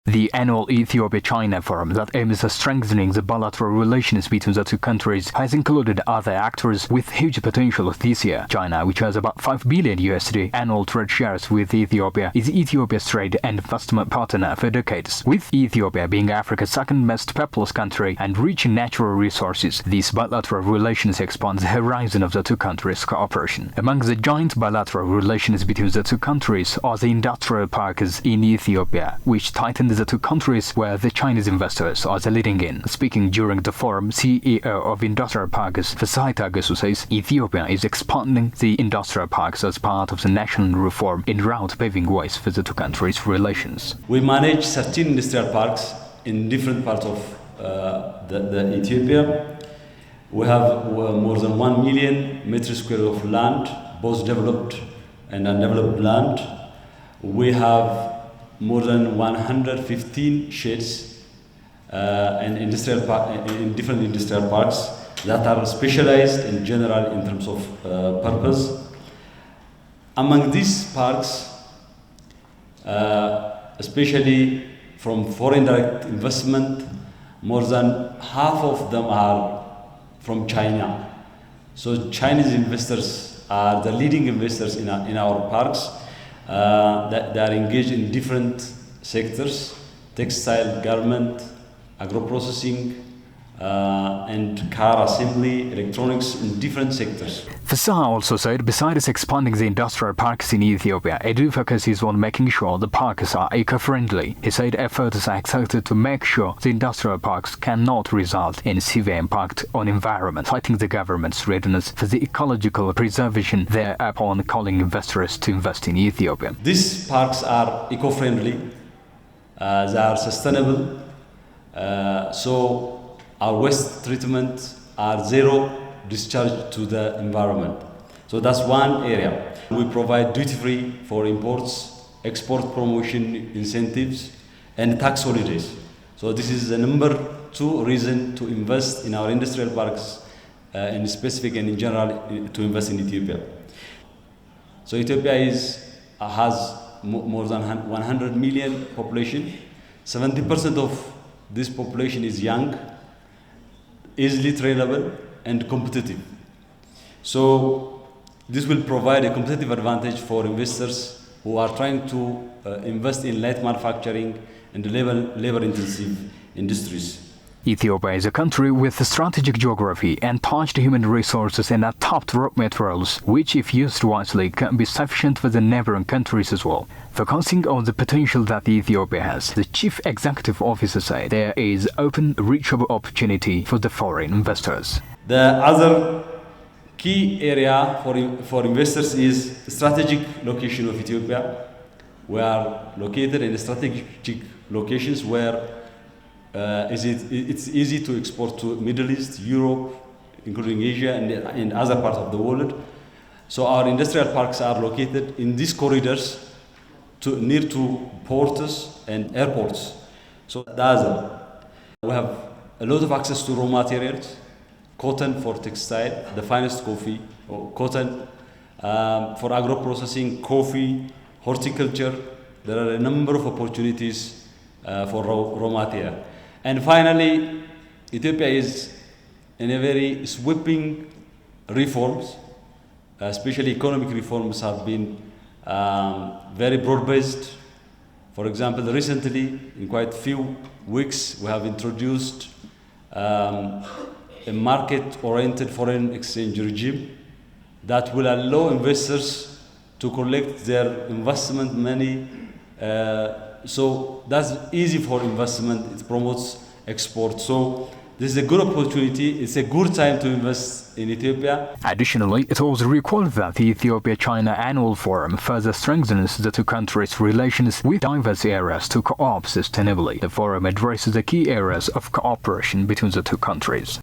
The annual Ethiopia-China forum that aims at strengthening the bilateral relations between the two countries has included other actors with huge potential this year. China, which has about $5 billion USD annual trade shares with Ethiopia, is Ethiopia's trade and investment partner for decades. With Ethiopia being Africa's second most populous country and rich in natural resources, these bilateral relations expand the horizon of the two countries' cooperation. Among the joint bilateral relations between the two countries are the industrial parks in Ethiopia, which tighten the two countries where the Chinese investors are the leading in. Speaking during the forum, CEO of Industrial Parks FisihaYitagesu says Ethiopia is expanding the industrial parks as part of the national reform in route paving ways for the two countries' relations. We manage 13 industrial parks in different parts of the Ethiopia. We have more than 1 million meters square of land, both developed and undeveloped land. We have more than 115 sheds in different industrial parks that are specialized in general in terms of purpose. Among these parks, especially from foreign direct investment, more than half of them are from China. So Chinese investors are the leading investors in our parks. They are engaged in different sectors: textile, garment, agro-processing, and car assembly, electronics, in different sectors. Fisiha also said besides expanding the industrial parks in Ethiopia, a due focus is on making sure the parks are eco-friendly. He said efforts are expected to make sure the industrial parks cannot result in severe impact on environment, citing the government's readiness for the ecological preservation thereupon calling investors to invest in Ethiopia. These parks are eco-friendly, they are sustainable, so our waste treatment are zero discharge to the environment. So that's one area. We provide duty-free for imports, export promotion incentives, and tax holidays. So this is the number 2 reason to invest in our industrial parks, in specific and in general to invest in Ethiopia. So Ethiopia has more than 100 million population. 70% of this population is young, easily trainable, and competitive. So this will provide a competitive advantage for investors who are trying to invest in light manufacturing and labor-intensive industries. Ethiopia is a country with a strategic geography, untouched human resources and untapped raw materials, which if used wisely can be sufficient for the neighboring countries as well. Focusing on the potential that Ethiopia has, the chief executive officer said there is open, reachable opportunity for the foreign investors. The other key area for investors is strategic location of Ethiopia. We are located in strategic locations where it's easy to export to Middle East, Europe, including Asia and other parts of the world. So our industrial parks are located in these corridors near to ports and airports. So the other, we have a lot of access to raw materials, cotton for textile, the finest coffee, or cotton, for agro-processing, coffee, horticulture. There are a number of opportunities for raw material. And finally, Ethiopia is in a very sweeping reforms, especially economic reforms have been very broad-based. For example, recently, in quite few weeks, we have introduced a market-oriented foreign exchange regime that will allow investors to collect their investment money. So that's easy for investment, it promotes export. So this is a good opportunity, it's a good time to invest in Ethiopia. Additionally, it was recalled that the Ethiopia-China Annual Forum further strengthens the two countries' relations with diverse areas to co-op sustainably. The forum addresses the key areas of cooperation between the two countries.